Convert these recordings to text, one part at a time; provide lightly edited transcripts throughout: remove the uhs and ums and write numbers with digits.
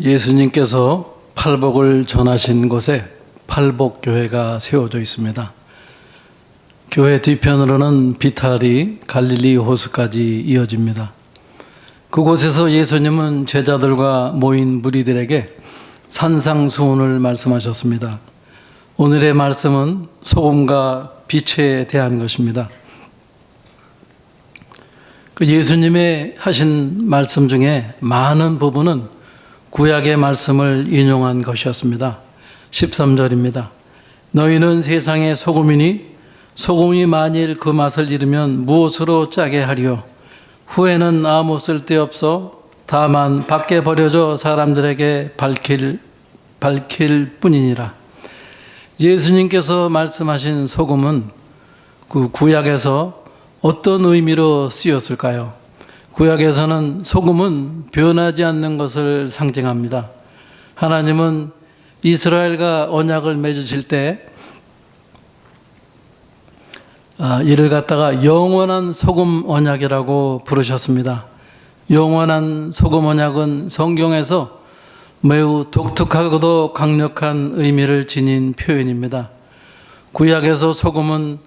예수님께서 팔복을 전하신 곳에 팔복교회가 세워져 있습니다. 교회 뒤편으로는 비탈이 갈릴리 호수까지 이어집니다. 그곳에서 예수님은 제자들과 모인 무리들에게 산상수훈을 말씀하셨습니다. 오늘의 말씀은 소금과 빛에 대한 것입니다. 그 예수님의 하신 말씀 중에 많은 부분은 구약의 말씀을 인용한 것이었습니다. 13절입니다. 너희는 세상의 소금이니 소금이 만일 그 맛을 잃으면 무엇으로 짜게 하리요? 후에는 아무 쓸데없어 다만 밖에 버려져 사람들에게 밝힐 뿐이니라. 예수님께서 말씀하신 소금은 그 구약에서 어떤 의미로 쓰였을까요? 구약에서는 소금은 변하지 않는 것을 상징합니다. 하나님은 이스라엘과 언약을 맺으실 때 이를 갖다가 영원한 소금 언약이라고 부르셨습니다. 영원한 소금 언약은 성경에서 매우 독특하고도 강력한 의미를 지닌 표현입니다. 구약에서 소금은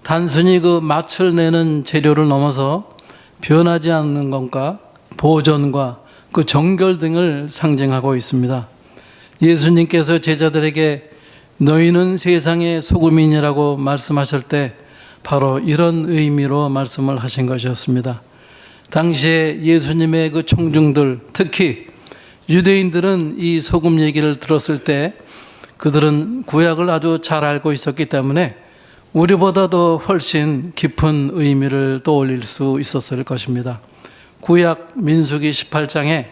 단순히 그 맛을 내는 재료를 넘어서 변하지 않는 것과 보존과 그 정결 등을 상징하고 있습니다. 예수님께서 제자들에게 너희는 세상의 소금이니라고 말씀하실 때 바로 이런 의미로 말씀을 하신 것이었습니다. 당시에 예수님의 그 청중들, 특히 유대인들은 이 소금 얘기를 들었을 때 그들은 구약을 아주 잘 알고 있었기 때문에 우리보다도 훨씬 깊은 의미를 떠올릴 수 있었을 것입니다. 구약 민수기 18장에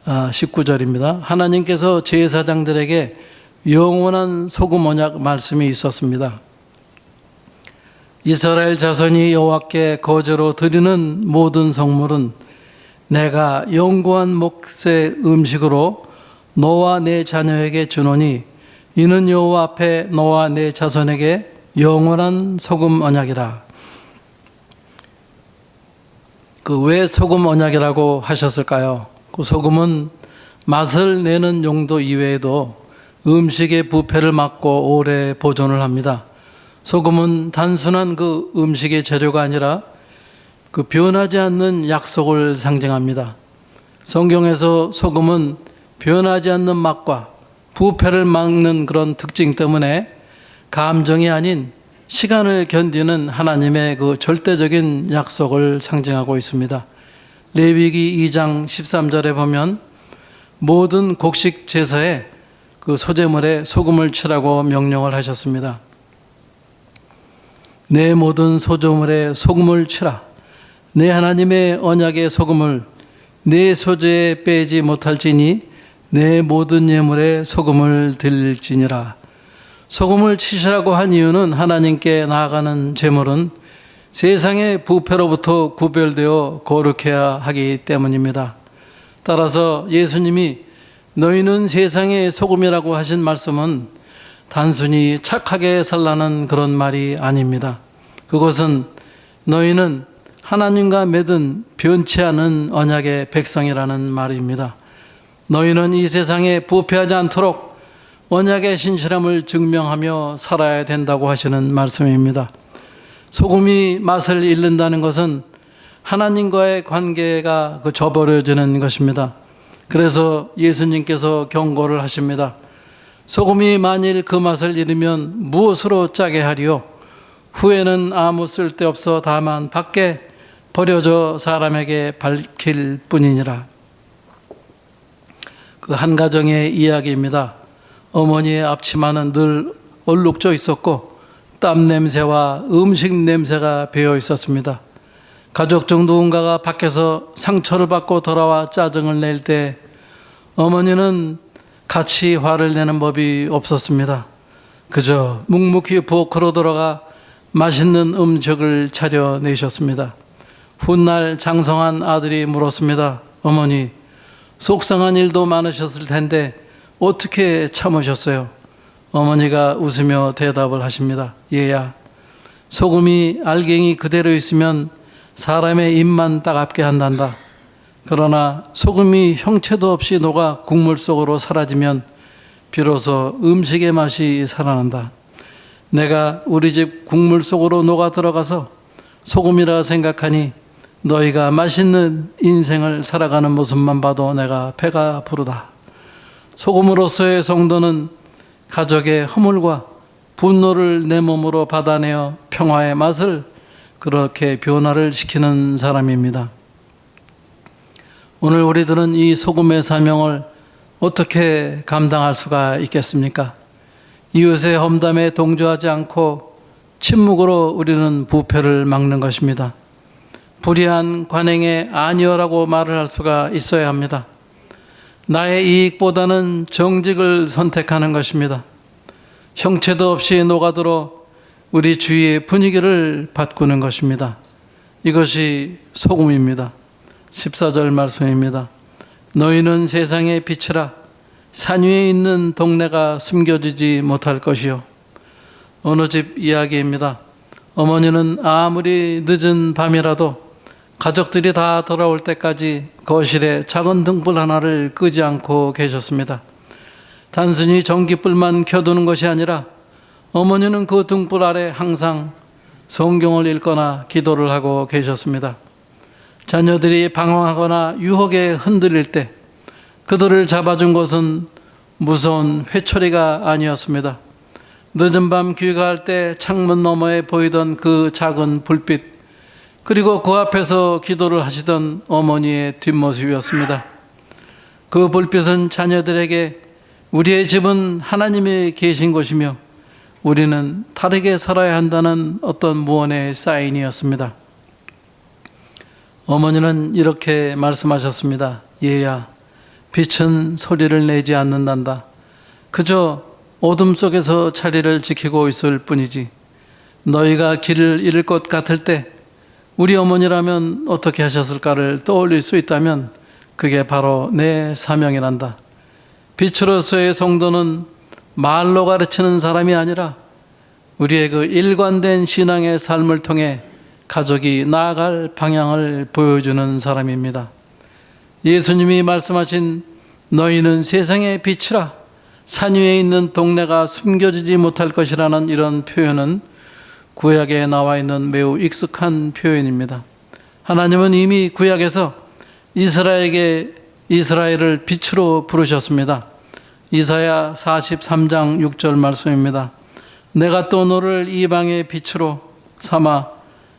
19절입니다. 하나님께서 제사장들에게 영원한 소금 언약 말씀이 있었습니다. 이스라엘 자손이 여호와께 거제로 드리는 모든 성물은 내가 영구한 몫의 음식으로 너와 내 자녀에게 주노니 이는 여호와 앞에 너와 내 자손에게 영원한 소금 언약이라. 왜 소금 언약이라고 하셨을까요? 그 소금은 맛을 내는 용도 이외에도 음식의 부패를 막고 오래 보존을 합니다. 소금은 단순한 그 음식의 재료가 아니라 그 변하지 않는 약속을 상징합니다. 성경에서 소금은 변하지 않는 맛과 부패를 막는 그런 특징 때문에 감정이 아닌 시간을 견디는 하나님의 그 절대적인 약속을 상징하고 있습니다. 레위기 2장 13절에 보면 모든 곡식 제사에 그 소제물에 소금을 치라고 명령을 하셨습니다. 내 모든 소제물에 소금을 치라. 내 하나님의 언약의 소금을 내 소재에 빼지 못할지니 내 모든 예물에 소금을 드릴지니라. 소금을 치시라고 한 이유는 하나님께 나아가는 제물은 세상의 부패로부터 구별되어 거룩해야 하기 때문입니다. 따라서 예수님이 너희는 세상의 소금이라고 하신 말씀은 단순히 착하게 살라는 그런 말이 아닙니다. 그것은 너희는 하나님과 맺은 변치 않은 언약의 백성이라는 말입니다. 너희는 이 세상에 부패하지 않도록 언약의 신실함을 증명하며 살아야 된다고 하시는 말씀입니다. 소금이 맛을 잃는다는 것은 하나님과의 관계가 저버려지는 것입니다. 그래서 예수님께서 경고를 하십니다. 소금이 만일 그 맛을 잃으면 무엇으로 짜게 하리요? 후에는 아무 쓸데없어 다만 밖에 버려져 사람에게 밝힐 뿐이니라. 그 한 가정의 이야기입니다. 어머니의 앞치마는 늘 얼룩져 있었고 땀 냄새와 음식 냄새가 배어 있었습니다. 가족 중 누군가가 밖에서 상처를 받고 돌아와 짜증을 낼 때 어머니는 같이 화를 내는 법이 없었습니다. 그저 묵묵히 부엌으로 들어가 맛있는 음식을 차려내셨습니다. 훗날 장성한 아들이 물었습니다. 어머니, 속상한 일도 많으셨을 텐데 어떻게 참으셨어요? 어머니가 웃으며 대답을 하십니다. 얘야, 소금이 알갱이 그대로 있으면 사람의 입만 따갑게 한단다. 그러나 소금이 형체도 없이 녹아 국물 속으로 사라지면 비로소 음식의 맛이 살아난다. 내가 우리 집 국물 속으로 녹아 들어가서 소금이라 생각하니 너희가 맛있는 인생을 살아가는 모습만 봐도 내가 배가 부르다. 소금으로서의 성도는 가족의 허물과 분노를 내 몸으로 받아내어 평화의 맛을 그렇게 변화를 시키는 사람입니다. 오늘 우리들은 이 소금의 사명을 어떻게 감당할 수가 있겠습니까? 이웃의 험담에 동조하지 않고 침묵으로 우리는 부패를 막는 것입니다. 불의한 관행에 아니오라고 말을 할 수가 있어야 합니다. 나의 이익보다는 정직을 선택하는 것입니다. 형체도 없이 녹아들어 우리 주위의 분위기를 바꾸는 것입니다. 이것이 소금입니다. 14절 말씀입니다. 너희는 세상의 빛이라. 산 위에 있는 동네가 숨겨지지 못할 것이요. 어느 집 이야기입니다. 어머니는 아무리 늦은 밤이라도 가족들이 다 돌아올 때까지 거실에 작은 등불 하나를 끄지 않고 계셨습니다. 단순히 전기불만 켜두는 것이 아니라 어머니는 그 등불 아래 항상 성경을 읽거나 기도를 하고 계셨습니다. 자녀들이 방황하거나 유혹에 흔들릴 때 그들을 잡아준 것은 무서운 회초리가 아니었습니다. 늦은 밤 귀가할 때 창문 너머에 보이던 그 작은 불빛, 그리고 그 앞에서 기도를 하시던 어머니의 뒷모습이었습니다. 그 불빛은 자녀들에게 우리의 집은 하나님이 계신 곳이며 우리는 다르게 살아야 한다는 어떤 무언의 사인이었습니다. 어머니는 이렇게 말씀하셨습니다. 얘야, 빛은 소리를 내지 않는단다. 그저 어둠 속에서 자리를 지키고 있을 뿐이지. 너희가 길을 잃을 것 같을 때 우리 어머니라면 어떻게 하셨을까를 떠올릴 수 있다면 그게 바로 내 사명이란다. 빛으로서의 성도는 말로 가르치는 사람이 아니라 우리의 그 일관된 신앙의 삶을 통해 가족이 나아갈 방향을 보여주는 사람입니다. 예수님이 말씀하신 너희는 세상의 빛이라. 산 위에 있는 동네가 숨겨지지 못할 것이라는 이런 표현은 구약에 나와 있는 매우 익숙한 표현입니다. 하나님은 이미 구약에서 이스라엘을 빛으로 부르셨습니다. 이사야 43장 6절 말씀입니다. 내가 또 너를 이방의 빛으로 삼아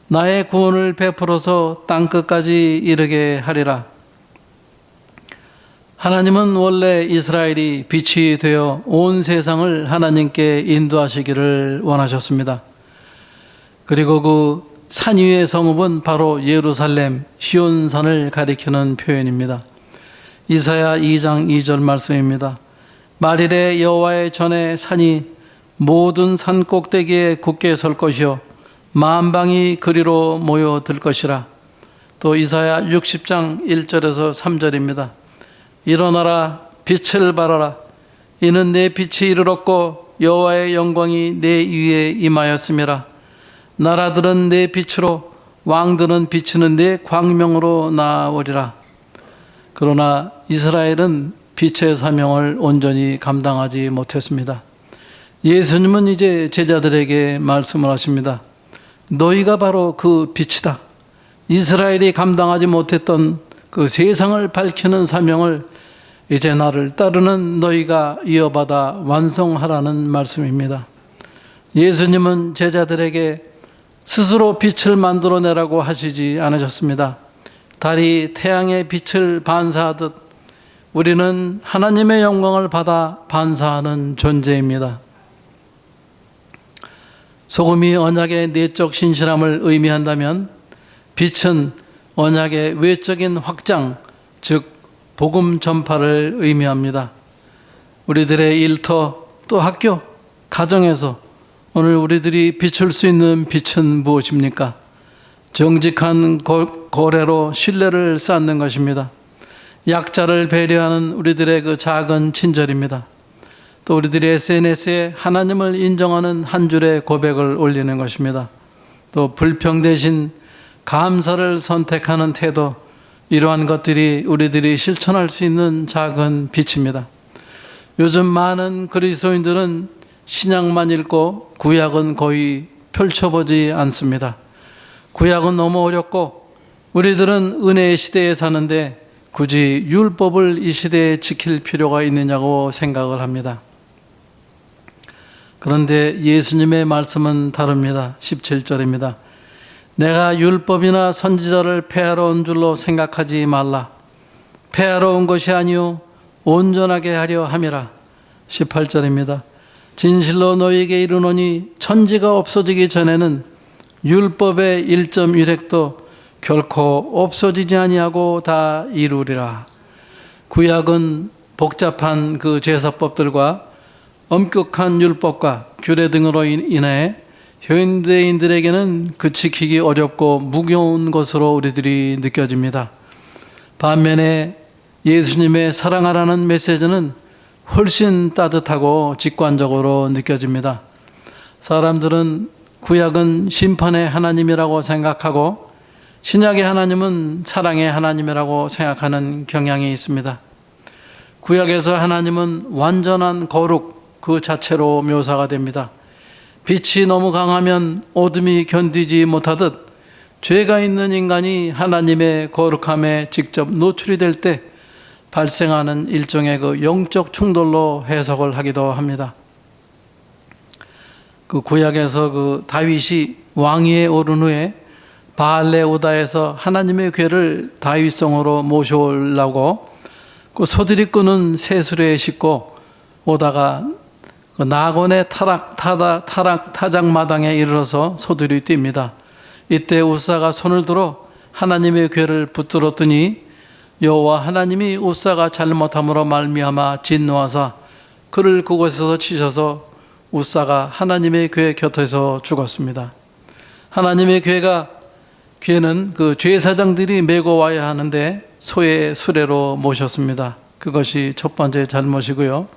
나의 구원을 베풀어서 땅끝까지 이르게 하리라. 하나님은 원래 이스라엘이 빛이 되어 온 세상을 하나님께 인도하시기를 원하셨습니다. 그리고 그 산 위의 성읍은 바로 예루살렘, 시온산을 가리키는 표현입니다. 이사야 2장 2절 말씀입니다. 말일에 여호와의 전에 산이 모든 산 꼭대기에 굳게 설 것이요 만방이 그리로 모여들 것이라. 또 이사야 60장 1절에서 3절입니다. 일어나라, 빛을 발하라. 이는 내 빛이 이르렀고 여호와의 영광이 내 위에 임하였음이라. 나라들은 내 빛으로, 왕들은 비치는 내 광명으로 나아오리라. 그러나 이스라엘은 빛의 사명을 온전히 감당하지 못했습니다. 예수님은 이제 제자들에게 말씀을 하십니다. 너희가 바로 그 빛이다. 이스라엘이 감당하지 못했던 그 세상을 밝히는 사명을 이제 나를 따르는 너희가 이어받아 완성하라는 말씀입니다. 예수님은 제자들에게 스스로 빛을 만들어내라고 하시지 않으셨습니다. 달이 태양의 빛을 반사하듯 우리는 하나님의 영광을 받아 반사하는 존재입니다. 소금이 언약의 내적 신실함을 의미한다면 빛은 언약의 외적인 확장, 즉 복음 전파를 의미합니다. 우리들의 일터, 또 학교, 가정에서 오늘 우리들이 비출 수 있는 빛은 무엇입니까? 정직한 거래로 신뢰를 쌓는 것입니다. 약자를 배려하는 우리들의 그 작은 친절입니다. 또 우리들이 SNS에 하나님을 인정하는 한 줄의 고백을 올리는 것입니다. 또 불평 대신 감사를 선택하는 태도, 이러한 것들이 우리들이 실천할 수 있는 작은 빛입니다. 요즘 많은 그리스도인들은 신약만 읽고 구약은 거의 펼쳐보지 않습니다. 구약은 너무 어렵고 우리들은 은혜의 시대에 사는데 굳이 율법을 이 시대에 지킬 필요가 있느냐고 생각을 합니다. 그런데 예수님의 말씀은 다릅니다. 17절입니다. 내가 율법이나 선지자를 폐하러 온 줄로 생각하지 말라. 폐하러 온 것이 아니요 온전하게 하려 함이라. 18절입니다. 진실로 너희에게 이르노니 천지가 없어지기 전에는 율법의 1.1획도 결코 없어지지 아니하고 다 이루리라. 구약은 복잡한 그 제사법들과 엄격한 율법과 규례 등으로 인해 현대인들에게는 그 지키기 어렵고 무거운 것으로 우리들이 느껴집니다. 반면에 예수님의 사랑하라는 메시지는 훨씬 따뜻하고 직관적으로 느껴집니다. 사람들은 구약은 심판의 하나님이라고 생각하고 신약의 하나님은 사랑의 하나님이라고 생각하는 경향이 있습니다. 구약에서 하나님은 완전한 거룩 그 자체로 묘사가 됩니다. 빛이 너무 강하면 어둠이 견디지 못하듯 죄가 있는 인간이 하나님의 거룩함에 직접 노출이 될 때 발생하는 일종의 그 영적 충돌로 해석을 하기도 합니다. 그 구약에서 그 다윗이 왕위에 오른 후에 바알레오다에서 하나님의 궤를 다윗성으로 모셔오려고 그 소들이 끄는 새수레에 싣고 오다가 그 나곤의 타작마당에 이르러서 소들이 뜁니다. 이때 우사가 손을 들어 하나님의 궤를 붙들었더니 여호와 하나님이 우사가 잘못함으로 말미암아 진노하사 그를 그곳에서 치셔서 우사가 하나님의 궤 곁에서 죽었습니다. 하나님의 궤는 그 제사장들이 메고 와야 하는데 소의 수레로 모셨습니다. 그것이 첫 번째 잘못이고요.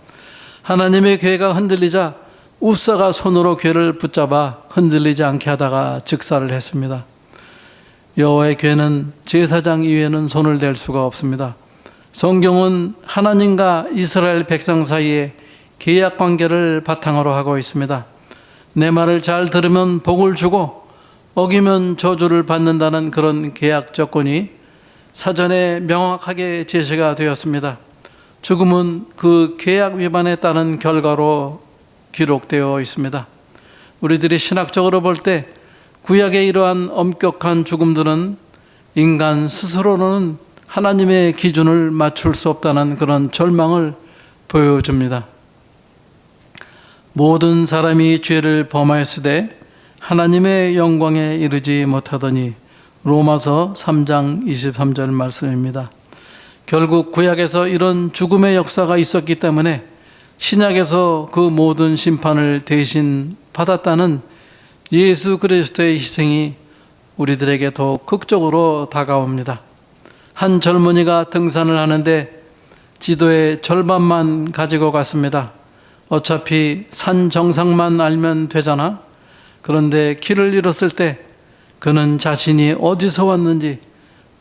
하나님의 궤가 흔들리자 우사가 손으로 궤를 붙잡아 흔들리지 않게 하다가 즉사를 했습니다. 여호와의 궤는 제사장 이외에는 손을 댈 수가 없습니다. 성경은 하나님과 이스라엘 백성 사이에 계약 관계를 바탕으로 하고 있습니다. 내 말을 잘 들으면 복을 주고 어기면 저주를 받는다는 그런 계약 조건이 사전에 명확하게 제시가 되었습니다. 죽음은 그 계약 위반에 따른 결과로 기록되어 있습니다. 우리들이 신학적으로 볼 때 구약의 이러한 엄격한 죽음들은 인간 스스로는 하나님의 기준을 맞출 수 없다는 그런 절망을 보여줍니다. 모든 사람이 죄를 범하였으되 하나님의 영광에 이르지 못하더니 로마서 3장 23절 말씀입니다. 결국 구약에서 이런 죽음의 역사가 있었기 때문에 신약에서 그 모든 심판을 대신 받았다는 예수 그리스도의 희생이 우리들에게 더욱 극적으로 다가옵니다. 한 젊은이가 등산을 하는데 지도의 절반만 가지고 갔습니다. 어차피 산 정상만 알면 되잖아. 그런데 길을 잃었을 때 그는 자신이 어디서 왔는지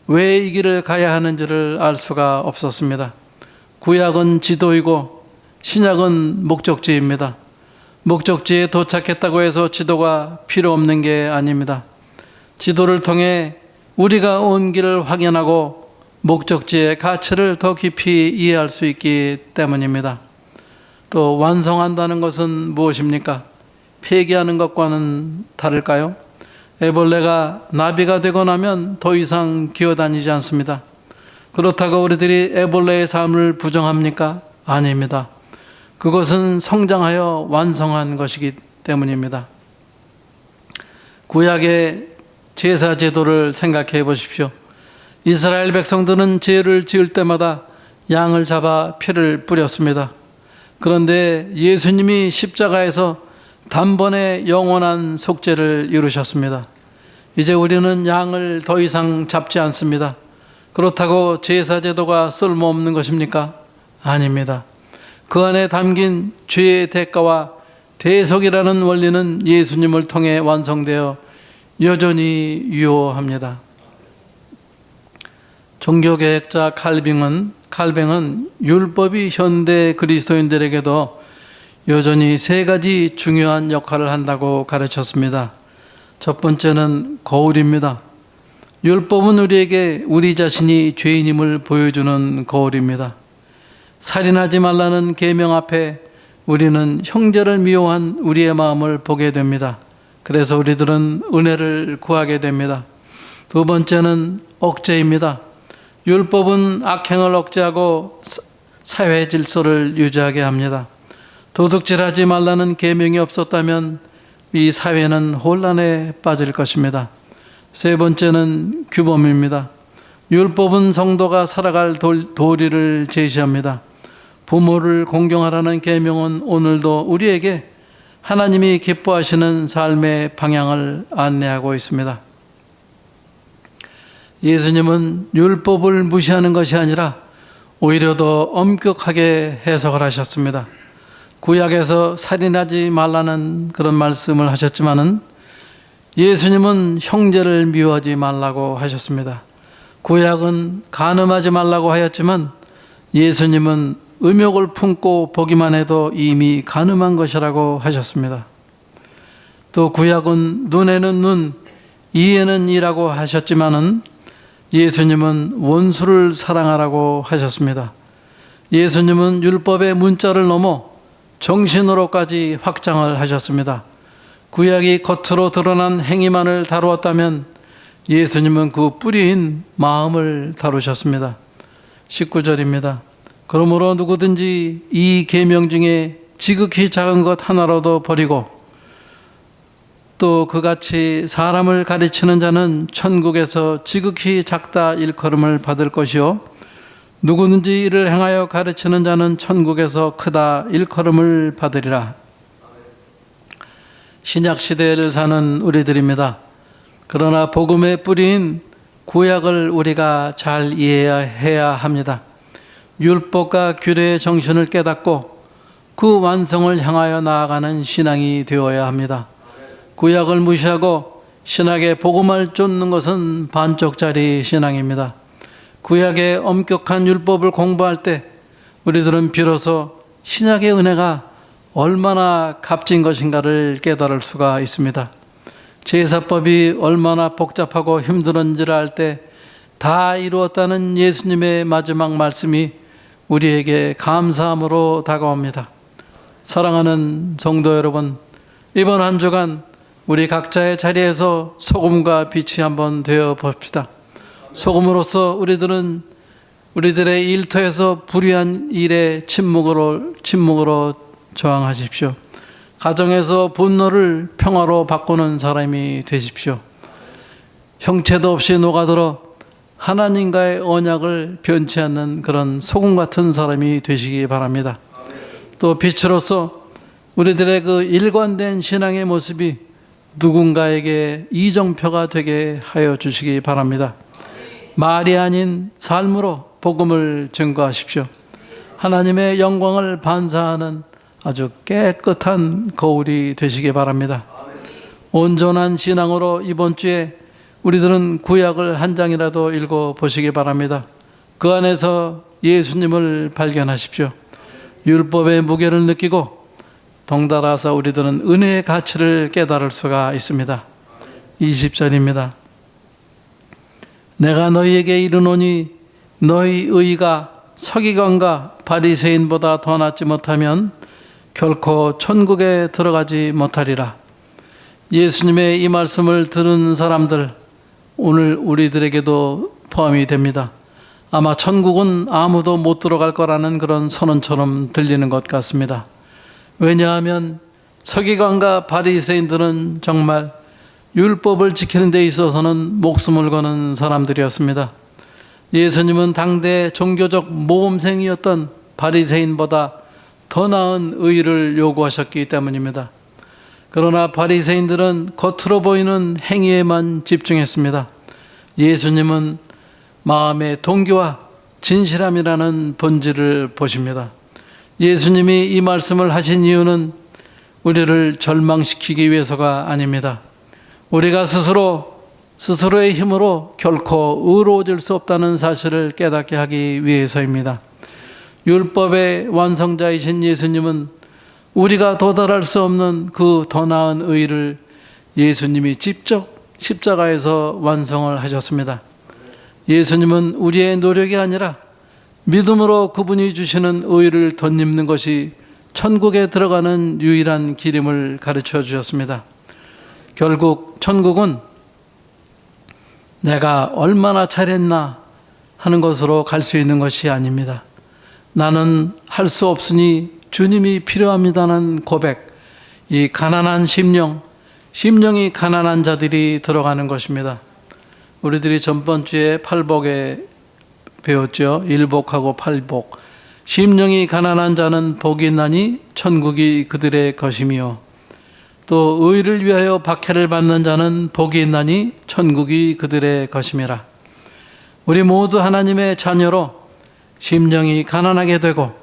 왜 이 길을 가야 하는지를 알 수가 없었습니다. 구약은 지도이고 신약은 목적지입니다. 목적지에 도착했다고 해서 지도가 필요 없는 게 아닙니다. 지도를 통해 우리가 온 길을 확인하고 목적지의 가치를 더 깊이 이해할 수 있기 때문입니다. 또 완성한다는 것은 무엇입니까? 폐기하는 것과는 다를까요? 애벌레가 나비가 되고 나면 더 이상 기어다니지 않습니다. 그렇다고 우리들이 애벌레의 삶을 부정합니까? 아닙니다. 그것은 성장하여 완성한 것이기 때문입니다. 구약의 제사 제도를 생각해 보십시오. 이스라엘 백성들은 죄를 지을 때마다 양을 잡아 피를 뿌렸습니다. 그런데 예수님이 십자가에서 단번에 영원한 속죄를 이루셨습니다. 이제 우리는 양을 더 이상 잡지 않습니다. 그렇다고 제사 제도가 쓸모없는 것입니까? 아닙니다. 그 안에 담긴 죄의 대가와 대속이라는 원리는 예수님을 통해 완성되어 여전히 유효합니다. 종교개혁자 칼뱅은 율법이 현대 그리스도인들에게도 여전히 세 가지 중요한 역할을 한다고 가르쳤습니다. 첫 번째는 거울입니다. 율법은 우리에게 우리 자신이 죄인임을 보여주는 거울입니다. 살인하지 말라는 계명 앞에 우리는 형제를 미워한 우리의 마음을 보게 됩니다. 그래서 우리들은 은혜를 구하게 됩니다. 두 번째는 억제입니다. 율법은 악행을 억제하고 사회 질서를 유지하게 합니다. 도둑질하지 말라는 계명이 없었다면 이 사회는 혼란에 빠질 것입니다. 세 번째는 규범입니다. 율법은 성도가 살아갈 도리를 제시합니다. 부모를 공경하라는 계명은 오늘도 우리에게 하나님이 기뻐하시는 삶의 방향을 안내하고 있습니다. 예수님은 율법을 무시하는 것이 아니라 오히려 더 엄격하게 해석을 하셨습니다. 구약에서 살인하지 말라는 그런 말씀을 하셨지만은 예수님은 형제를 미워하지 말라고 하셨습니다. 구약은 간음하지 말라고 하였지만 예수님은 음욕을 품고 보기만 해도 이미 간음한 것이라고 하셨습니다. 또 구약은 눈에는 눈, 이에는 이라고 하셨지만은 예수님은 원수를 사랑하라고 하셨습니다. 예수님은 율법의 문자를 넘어 정신으로까지 확장을 하셨습니다. 구약이 겉으로 드러난 행위만을 다루었다면 예수님은 그 뿌리인 마음을 다루셨습니다. 19절입니다. 그러므로 누구든지 이 계명 중에 지극히 작은 것 하나라도 버리고 또 그같이 사람을 가르치는 자는 천국에서 지극히 작다 일컬음을 받을 것이요 누구든지 이를 행하여 가르치는 자는 천국에서 크다 일컬음을 받으리라. 신약 시대를 사는 우리들입니다. 그러나 복음의 뿌리인 구약을 우리가 잘 이해해야 합니다. 율법과 규례의 정신을 깨닫고 그 완성을 향하여 나아가는 신앙이 되어야 합니다. 구약을 무시하고 신학의 복음을 쫓는 것은 반쪽짜리 신앙입니다. 구약의 엄격한 율법을 공부할 때 우리들은 비로소 신약의 은혜가 얼마나 값진 것인가를 깨달을 수가 있습니다. 제사법이 얼마나 복잡하고 힘들은지를 알 때 다 이루었다는 예수님의 마지막 말씀이 우리에게 감사함으로 다가옵니다. 사랑하는 성도 여러분, 이번 한 주간 우리 각자의 자리에서 소금과 빛이 한번 되어 봅시다. 소금으로서 우리들의 일터에서 불의한 일에 침묵으로 저항하십시오. 가정에서 분노를 평화로 바꾸는 사람이 되십시오. 형체도 없이 녹아들어 하나님과의 언약을 변치 않는 그런 소금 같은 사람이 되시기 바랍니다. 또 빛으로서 우리들의 그 일관된 신앙의 모습이 누군가에게 이정표가 되게 하여 주시기 바랍니다. 말이 아닌 삶으로 복음을 증거하십시오. 하나님의 영광을 반사하는 아주 깨끗한 거울이 되시기 바랍니다. 온전한 신앙으로 이번 주에 우리들은 구약을 한 장이라도 읽어보시기 바랍니다. 그 안에서 예수님을 발견하십시오. 율법의 무게를 느끼고 덩달아서 우리들은 은혜의 가치를 깨달을 수가 있습니다. 20절입니다. 내가 너희에게 이르노니 너희 의가 서기관과 바리새인보다 더 낫지 못하면 결코 천국에 들어가지 못하리라. 예수님의 이 말씀을 들은 사람들, 오늘 우리들에게도 포함이 됩니다. 아마 천국은 아무도 못 들어갈 거라는 그런 선언처럼 들리는 것 같습니다. 왜냐하면 서기관과 바리새인들은 정말 율법을 지키는 데 있어서는 목숨을 거는 사람들이었습니다. 예수님은 당대 종교적 모범생이었던 바리새인보다 더 나은 의를 요구하셨기 때문입니다. 그러나 바리새인들은 겉으로 보이는 행위에만 집중했습니다. 예수님은 마음의 동기와 진실함이라는 본질을 보십니다. 예수님이 이 말씀을 하신 이유는 우리를 절망시키기 위해서가 아닙니다. 우리가 스스로 스스로의 힘으로 결코 의로워질 수 없다는 사실을 깨닫게 하기 위해서입니다. 율법의 완성자이신 예수님은 우리가 도달할 수 없는 그 더 나은 의를 예수님이 직접 십자가에서 완성을 하셨습니다. 예수님은 우리의 노력이 아니라 믿음으로 그분이 주시는 의를 덧입는 것이 천국에 들어가는 유일한 길임을 가르쳐 주셨습니다. 결국 천국은 내가 얼마나 잘했나 하는 것으로 갈 수 있는 것이 아닙니다. 나는 할 수 없으니 주님이 필요합니다는 고백, 이 가난한 심령이 가난한 자들이 들어가는 것입니다. 우리들이 전번 주에 팔복에 배웠죠. 일복하고 팔복. 심령이 가난한 자는 복이 있나니 천국이 그들의 것이며, 또 의를 위하여 박해를 받는 자는 복이 있나니 천국이 그들의 것임이라. 우리 모두 하나님의 자녀로 심령이 가난하게 되고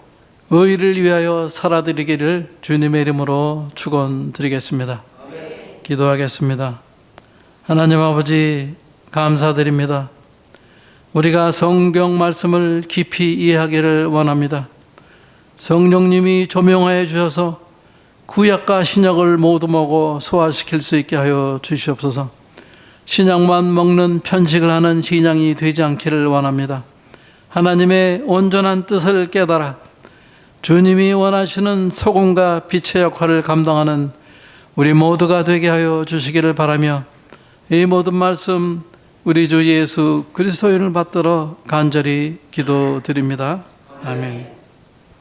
의를 위하여 살아드리기를 주님의 이름으로 축원드리겠습니다. 기도하겠습니다. 하나님 아버지, 감사드립니다. 우리가 성경 말씀을 깊이 이해하기를 원합니다. 성령님이 조명하여 주셔서 구약과 신약을 모두 먹어 소화시킬 수 있게 하여 주시옵소서. 신약만 먹는 편식을 하는 신앙이 되지 않기를 원합니다. 하나님의 온전한 뜻을 깨달아 주님이 원하시는 소금과 빛의 역할을 감당하는 우리 모두가 되게 하여 주시기를 바라며, 이 모든 말씀 우리 주 예수 그리스도인을 받들어 간절히 기도드립니다. 아멘.